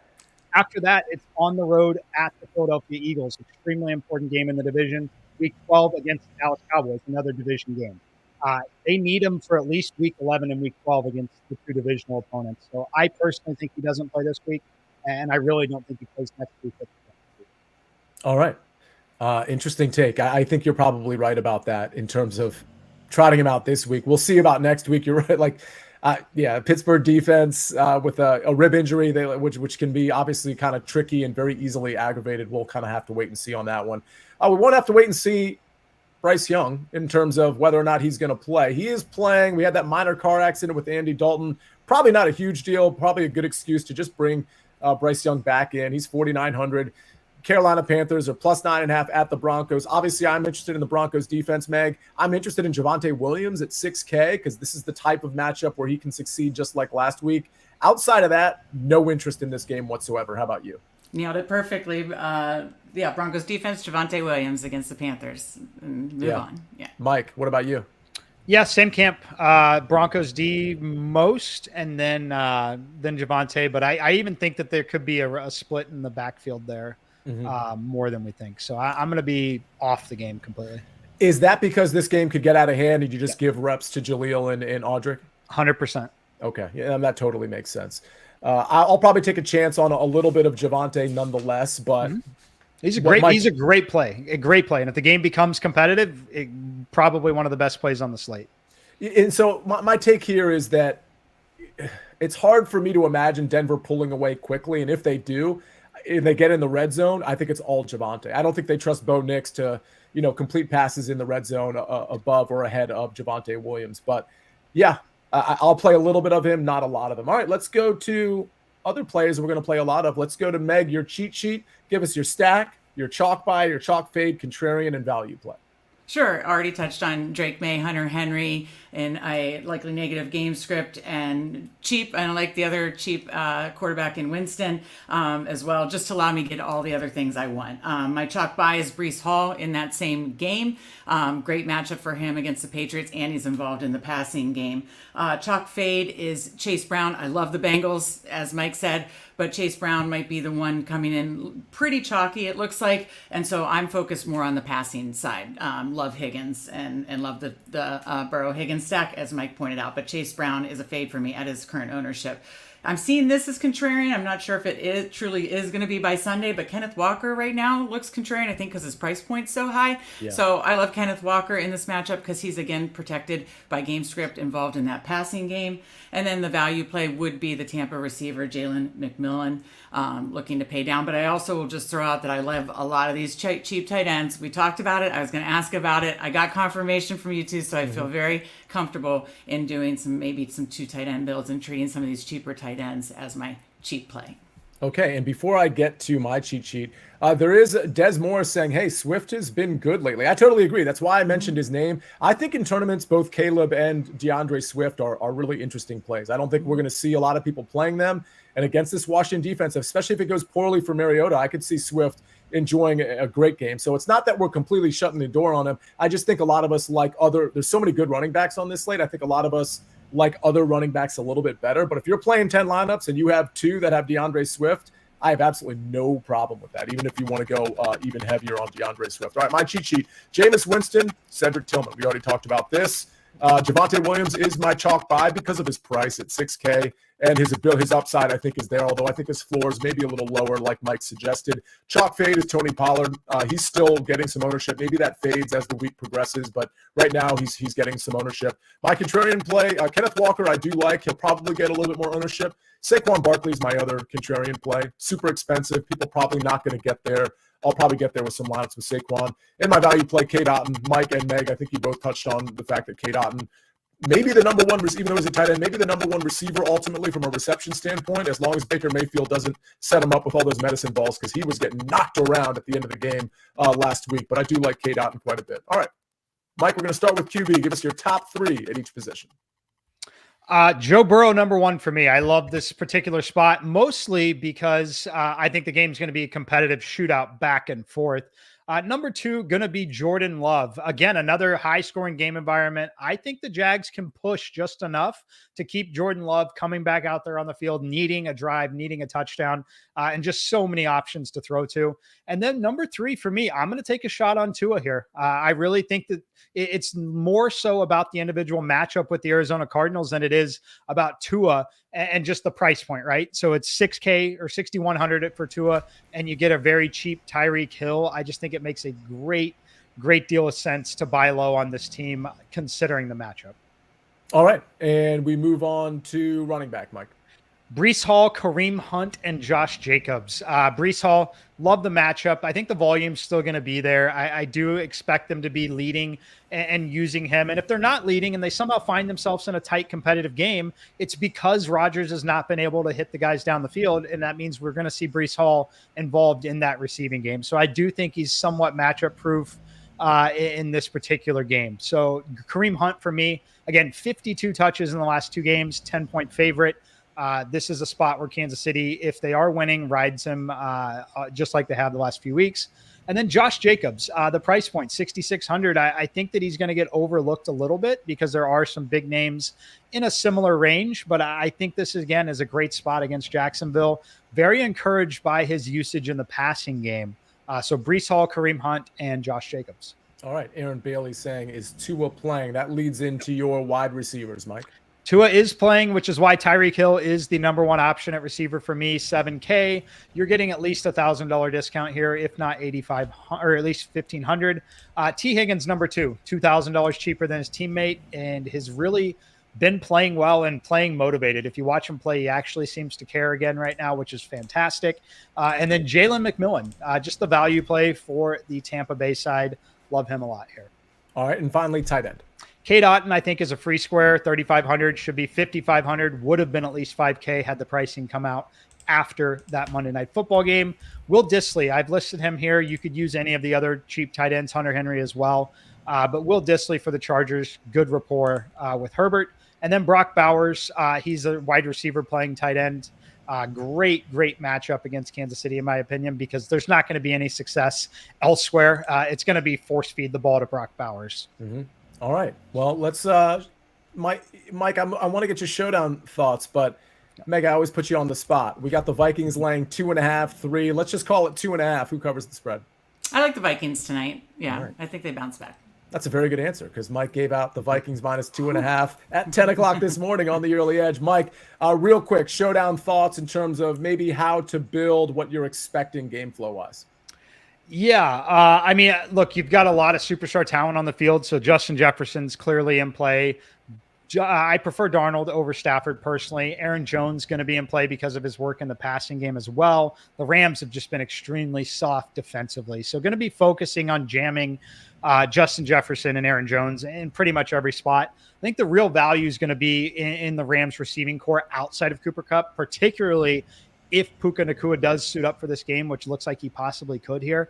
After that, it's on the road at the Philadelphia Eagles, extremely important game in the division. Week 12 against the Dallas Cowboys, another division game. They need him for at least week 11 and week 12 against the 2 divisional opponents. So I personally think he doesn't play this week, and I really don't think he plays next week. All right. Interesting take. I think you're probably right about that in terms of trotting him out this week. We'll see about next week. You're right. Pittsburgh defense with a rib injury, which can be obviously kind of tricky and very easily aggravated. We'll kind of have to wait and see on that one. We won't have to wait and see Bryce Young in terms of whether or not he's going to play. He is playing. We had that minor car accident with Andy Dalton. Probably not a huge deal. Probably a good excuse to just bring Bryce Young back in. He's 4,900. Carolina Panthers are plus 9.5 at the Broncos. Obviously, I'm interested in the Broncos defense, Meg. I'm interested in Javonte Williams at 6K because this is the type of matchup where he can succeed just like last week. Outside of that, no interest in this game whatsoever. How about you? Nailed it perfectly. Broncos defense, Javonte Williams against the Panthers. And move on. Yeah. Mike, what about you? Yeah, same camp. Broncos D most, and then Javonte. But I even think that there could be a split in the backfield there. More than we think. So I'm going to be off the game completely. Is that because this game could get out of hand and you just give reps to Jaleel and Audric? 100%. Okay. Yeah, that totally makes sense. I'll probably take a chance on a little bit of Javonte nonetheless, but he's a great play. And if the game becomes competitive, probably one of the best plays on the slate. And so my take here is that it's hard for me to imagine Denver pulling away quickly. And if they do, if they get in the red zone, I think it's all Javonte. I don't think they trust Bo Nix to, complete passes in the red zone above or ahead of Javonte Williams. But yeah, I'll play a little bit of him, not a lot of them. All right, let's go to other players we're going to play a lot of. Let's go to Meg, your cheat sheet. Give us your stack, your chalk buy, your chalk fade, contrarian, and value play. Sure. Already touched on Drake May, Hunter Henry, and a likely negative game script, and cheap. And I like the other cheap quarterback in Winston as well, just to allow me to get all the other things I want. My chalk buy is Breece Hall in that same game. Great matchup for him against the Patriots, and he's involved in the passing game. Chalk fade is Chase Brown. I love the Bengals, as Mike said, but Chase Brown might be the one coming in pretty chalky, it looks like. And so I'm focused more on the passing side. Love Higgins and love the Burrow-Higgins stack, as Mike pointed out. But Chase Brown is a fade for me at his current ownership. I'm seeing this as contrarian. I'm not sure if it truly is going to be by Sunday, but Kenneth Walker right now looks contrarian, I think, because his price point's so high. Yeah. So I love Kenneth Walker in this matchup because he's, again, protected by game script, involved in that passing game. And then the value play would be the Tampa receiver, Jalen McMillan, looking to pay down. But I also will just throw out that I love a lot of these cheap tight ends. We talked about it. I was going to ask about it. I got confirmation from you too, so I feel very comfortable in doing maybe some 2 tight end builds and treating some of these cheaper tight ends as my cheap play. Okay, and before I get to my cheat sheet, there is Des Morris saying, hey, Swift has been good lately. I totally agree. That's why I mentioned his name. I think in tournaments, both Caleb and DeAndre Swift are really interesting plays. I don't think we're going to see a lot of people playing them. And against this Washington defense, especially if it goes poorly for Mariota, I could see Swift enjoying a great game. So it's not that we're completely shutting the door on him. I just think a lot of us there's so many good running backs on this slate. I think a lot of us like other running backs a little bit better. But if you're playing 10 lineups and you have 2 that have DeAndre Swift, I have absolutely no problem with that, even if you want to go even heavier on DeAndre Swift. All right, my cheat sheet. Jameis Winston, Cedric Tillman. We already talked about this. Javonte Williams is my chalk buy because of his price at 6K. And his upside, I think, is there, although I think his floor is maybe a little lower, like Mike suggested. Chalk fade is Tony Pollard. He's still getting some ownership. Maybe that fades as the week progresses, but right now he's getting some ownership. My contrarian play, Kenneth Walker, I do like. He'll probably get a little bit more ownership. Saquon Barkley is my other contrarian play. Super expensive. People probably not going to get there. I'll probably get there with some lineups with Saquon. And my value play, Cade Otton. Mike and Meg, I think you both touched on the fact that Cade Otton, maybe the number one, even though he's a tight end, maybe the number one receiver ultimately from a reception standpoint, as long as Baker Mayfield doesn't set him up with all those medicine balls, because he was getting knocked around at the end of the game last week. But I do like Cade Otton quite a bit. All right, Mike, we're going to start with QB. Give us your top 3 at each position. Joe Burrow, number 1 for me. I love this particular spot, mostly because I think the game's going to be a competitive shootout back and forth. Number 2, going to be Jordan Love. Again, another high-scoring game environment. I think the Jags can push just enough to keep Jordan Love coming back out there on the field, needing a drive, needing a touchdown, and just so many options to throw to. And then number 3 for me, I'm going to take a shot on Tua here. I really think that it's more so about the individual matchup with the Arizona Cardinals than it is about Tua and just the price point, right? So it's 6K or 6,100 for Tua, and you get a very cheap Tyreek Hill. I just think it makes a great deal of sense to buy low on this team, considering the matchup. All right, and we move on to running back, Mike. Brees Hall, Kareem Hunt, and Josh Jacobs. Brees Hall, love the matchup. I think the volume's still going to be there. I do expect them to be leading and using him. And if they're not leading and they somehow find themselves in a tight competitive game, it's because Rodgers has not been able to hit the guys down the field. And that means we're going to see Brees Hall involved in that receiving game. So I do think he's somewhat matchup proof in this particular game. So Kareem Hunt for me, again, 52 touches in the last 2 games, 10-point favorite. This is a spot where Kansas City, if they are winning, rides him just like they have the last few weeks. And then Josh Jacobs, the price point, 6,600. I think that he's going to get overlooked a little bit because there are some big names in a similar range. But I think this, again, is a great spot against Jacksonville. Very encouraged by his usage in the passing game. So Brees Hall, Kareem Hunt, and Josh Jacobs. All right. Aaron Bailey saying, is Tua playing? That leads into your wide receivers, Mike. Tua is playing, which is why Tyreek Hill is the number 1 option at receiver for me. $7K. You're getting at least $1,000 discount here, if not $8,500 or at least $1,500. T. Higgins, number 2, $2,000 cheaper than his teammate, and has really been playing well and playing motivated. If you watch him play, he actually seems to care again right now, which is fantastic. And then Jalen McMillan, just the value play for the Tampa Bay side. Love him a lot here. All right. And finally, tight end. Cade Otton, I think, is a free square. 3,500 should be 5,500. Would have been at least 5K had the pricing come out after that Monday Night Football game. Will Dissly, I've listed him here. You could use any of the other cheap tight ends, Hunter Henry as well. But Will Dissly for the Chargers, good rapport with Herbert. And then Brock Bowers, he's a wide receiver playing tight end. Great matchup against Kansas City, in my opinion, because there's not going to be any success elsewhere. It's going to be force feed the ball to Brock Bowers. Mm-hmm. All right. Well, let's, Mike, I want to get your showdown thoughts, but Meg, I always put you on the spot. We got the Vikings laying 2.5, 3. Let's just call it 2.5. Who covers the spread? I like the Vikings tonight. Yeah, right. I think they bounce back. That's a very good answer because Mike gave out the Vikings minus 2.5 at 10 o'clock this morning on the early edge. Mike, real quick, showdown thoughts in terms of maybe how to build what you're expecting game flow wise. Yeah. I mean, look, you've got a lot of superstar talent on the field. So Justin Jefferson's clearly in play. I prefer Darnold over Stafford personally. Aaron Jones going to be in play because of his work in the passing game as well. The Rams have just been extremely soft defensively. So going to be focusing on jamming Justin Jefferson and Aaron Jones in pretty much every spot. I think the real value is going to be in the Rams receiving core outside of Cooper Kupp, particularly if Puka Nacua does suit up for this game, which looks like he possibly could here.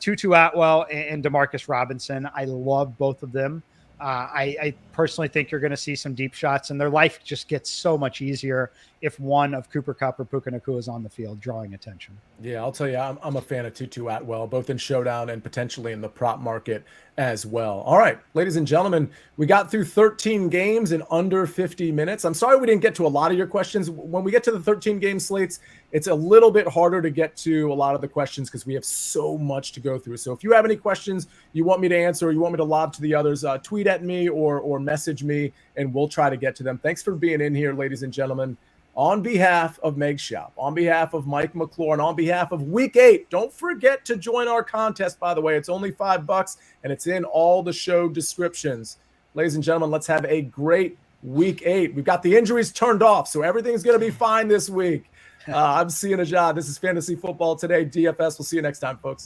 Tutu Atwell and Demarcus Robinson, I love both of them. I personally think you're going to see some deep shots, and their life just gets so much easier if one of Cooper Kupp or Puka Nacua is on the field drawing attention. Yeah, I'll tell you, I'm a fan of Tutu Atwell, both in showdown and potentially in the prop market as well. All right, ladies and gentlemen, we got through 13 games in under 50 minutes. I'm sorry we didn't get to a lot of your questions. When we get to the 13 game slates, it's a little bit harder to get to a lot of the questions because we have so much to go through. So if you have any questions you want me to answer or you want me to lob to the others, tweet at me or message me, and we'll try to get to them. Thanks for being in here, ladies and gentlemen. On behalf of Meg Shoup, on behalf of Mike McClure, and on behalf of Week 8, don't forget to join our contest, by the way. It's only $5, and it's in all the show descriptions. Ladies and gentlemen, let's have a great Week 8. We've got the injuries turned off, so everything's going to be fine this week. I'm Sia Nejad. This is Fantasy Football Today, DFS. We'll see you next time, folks.